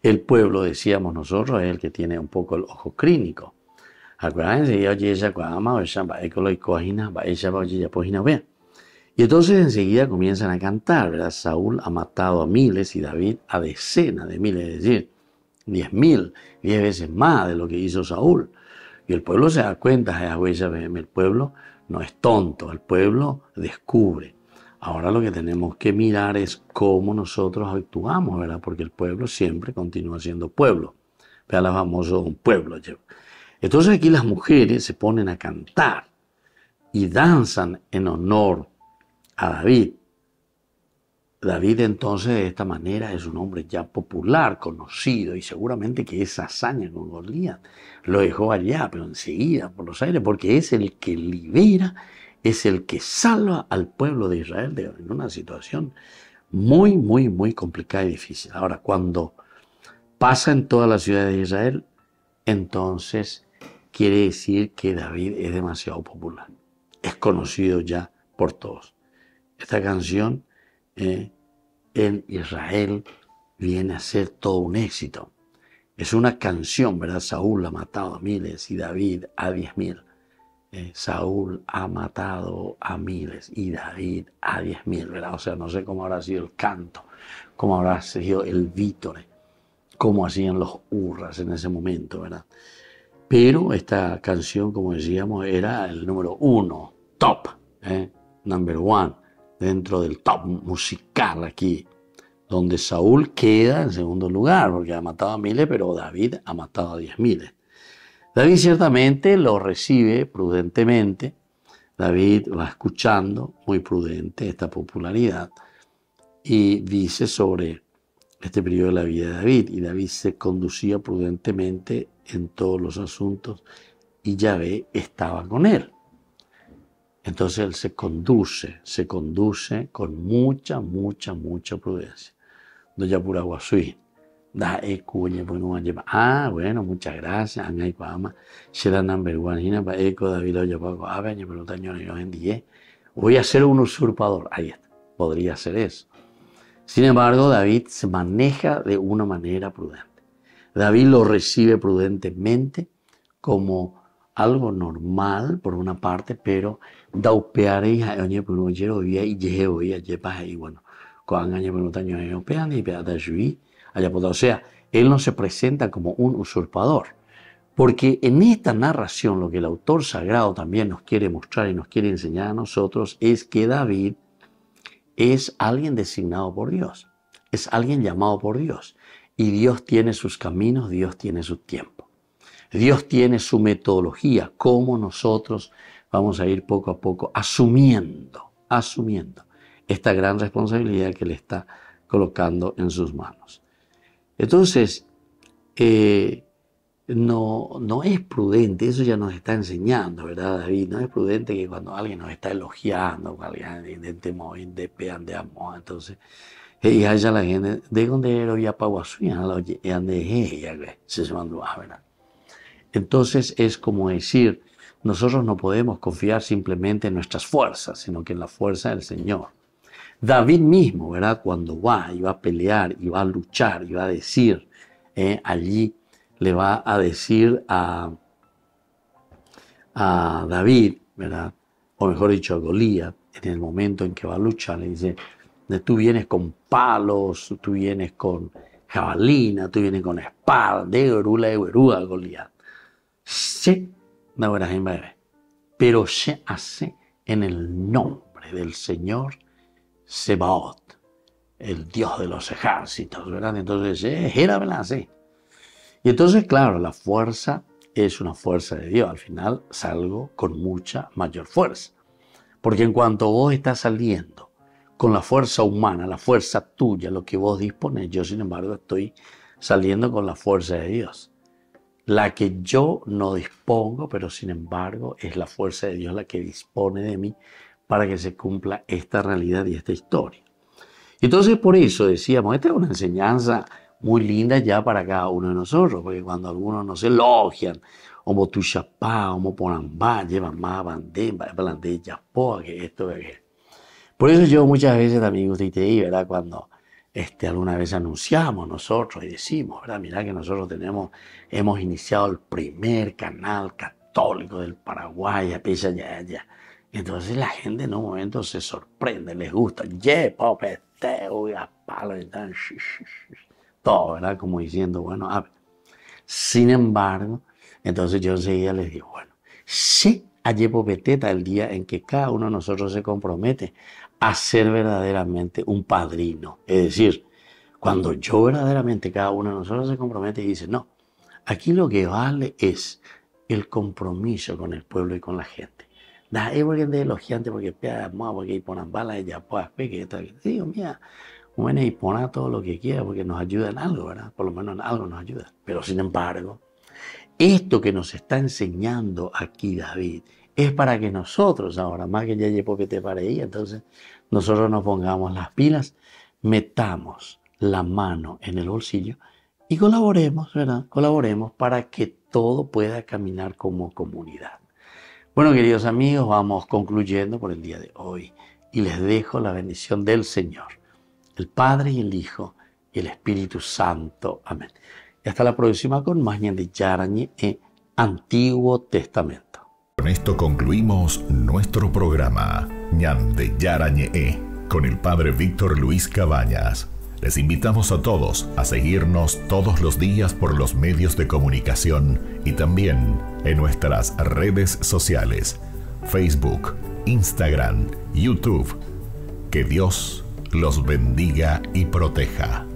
Speaker 3: el pueblo, decíamos nosotros, es el que tiene un poco el ojo clínico. Acuérdense, y entonces enseguida comienzan a cantar, ¿verdad? Saúl ha matado a miles y David a decenas de miles, es decir, 10.000, 10 veces más de lo que hizo Saúl. Y el pueblo se da cuenta, el pueblo no es tonto, el pueblo descubre. Ahora lo que tenemos que mirar es cómo nosotros actuamos, ¿verdad? Porque el pueblo siempre continúa siendo pueblo. Vea la famoso pueblo. Entonces aquí las mujeres se ponen a cantar y danzan en honor a David. David entonces de esta manera es un hombre ya popular, conocido, y seguramente que esa hazaña con Goliat lo dejó allá, pero enseguida por los aires, porque es el que libera, es el que salva al pueblo de Israel en una situación muy, muy, muy complicada y difícil. Ahora, cuando pasa en toda la ciudad de Israel, entonces quiere decir que David es demasiado popular. Es conocido ya por todos. Esta canción en Israel viene a ser todo un éxito. Es una canción, ¿verdad? Saúl ha matado a miles y David a 10.000. Saúl ha matado a miles y David a 10.000, ¿verdad? O sea, no sé cómo habrá sido el canto, cómo habrá sido el vítore, cómo hacían los hurras en ese momento, ¿verdad? Pero esta canción, como decíamos, era el número 1, top, number 1, dentro del top musical aquí, donde Saúl queda en segundo lugar, porque ha matado a miles, pero David ha matado a 10.000. David ciertamente lo recibe prudentemente. David va escuchando, muy prudente, esta popularidad, y dice sobre este periodo de la vida de David. Y David se conducía prudentemente en todos los asuntos y Yahvé estaba con él. Entonces él se conduce con mucha, mucha, mucha prudencia. Doña Pura Guasuí. Bueno, muchas gracias. Voy a ser un usurpador. Ahí está. Podría ser eso. Sin embargo, David se maneja de una manera prudente. David lo recibe prudentemente como algo normal, por una parte, pero o sea, él no se presenta como un usurpador, porque en esta narración lo que el autor sagrado también nos quiere mostrar y nos quiere enseñar a nosotros es que David es alguien designado por Dios, es alguien llamado por Dios, y Dios tiene sus caminos, Dios tiene su tiempo, Dios tiene su metodología, cómo nosotros vamos a ir poco a poco asumiendo esta gran responsabilidad que le está colocando en sus manos. Entonces, no es prudente, eso ya nos está enseñando, ¿verdad, David? No es prudente que cuando alguien nos está elogiando, cuando alguien entonces, y haya la gente, de donde era ya se mandó, ¿verdad? Entonces es como decir, nosotros no podemos confiar simplemente en nuestras fuerzas, sino que en la fuerza del Señor. David mismo, ¿verdad? Cuando va y va a pelear y va a luchar y va a decir, allí le va a decir a David, ¿verdad? O mejor dicho, a Goliat, en el momento en que va a luchar, le dice, tú vienes con palos, tú vienes con jabalina, tú vienes con espada, de Gerúa, Goliat. Pero se hace en el nombre del Señor Sebaot, el Dios de los ejércitos, ¿verdad? Entonces, sí. Y entonces, claro, la fuerza es una fuerza de Dios. Al final salgo con mucha mayor fuerza. Porque en cuanto vos estás saliendo con la fuerza humana, la fuerza tuya, lo que vos dispones, yo sin embargo estoy saliendo con la fuerza de Dios. la que yo no dispongo, pero sin embargo es la fuerza de Dios la que dispone de mí para que se cumpla esta realidad y esta historia. Entonces por eso decíamos, esta es una enseñanza muy linda ya para cada uno de nosotros, porque cuando algunos nos elogian, como tu chapá, como porambá, llevan más bandemba, de yapoa, que esto, que. Por eso yo muchas veces también usted te dice, ¿verdad? Cuando alguna vez anunciamos nosotros y decimos, ¿verdad? Mirá que nosotros hemos iniciado el primer canal católico del Paraguay, a pesar ya. Entonces la gente en un momento se sorprende, les gusta, todo, ¿verdad? Como diciendo, bueno, a ver. Sin embargo, entonces yo enseguida les digo, bueno, sí, ayepopeteta el día en que cada uno de nosotros se compromete a ser verdaderamente un padrino. Es decir, cuando yo verdaderamente, cada uno de nosotros se compromete y dice, no, aquí lo que vale es el compromiso con el pueblo y con la gente. Da porque de elogiante porque porque ponen balas ya pues que digo, mira, bueno, y pon todo lo que quiera porque nos ayuda en algo, ¿verdad? Por lo menos en algo nos ayuda. Pero sin embargo, esto que nos está enseñando aquí David es para que nosotros ahora, más que ya llevo que te para ahí, entonces nosotros nos pongamos las pilas, metamos la mano en el bolsillo y colaboremos, ¿verdad? Colaboremos para que todo pueda caminar como comunidad. Bueno, queridos amigos, vamos concluyendo por el día de hoy y les dejo la bendición del Señor, el Padre y el Hijo y el Espíritu Santo. Amén. Y hasta la próxima con más Ñandillara Ñe'e, Antiguo Testamento.
Speaker 4: Con esto concluimos nuestro programa Ñandillara Ñe'e con el Padre Víctor Luis Cabañas. Les invitamos a todos a seguirnos todos los días por los medios de comunicación y también en nuestras redes sociales, Facebook, Instagram, YouTube. Que Dios los bendiga y proteja.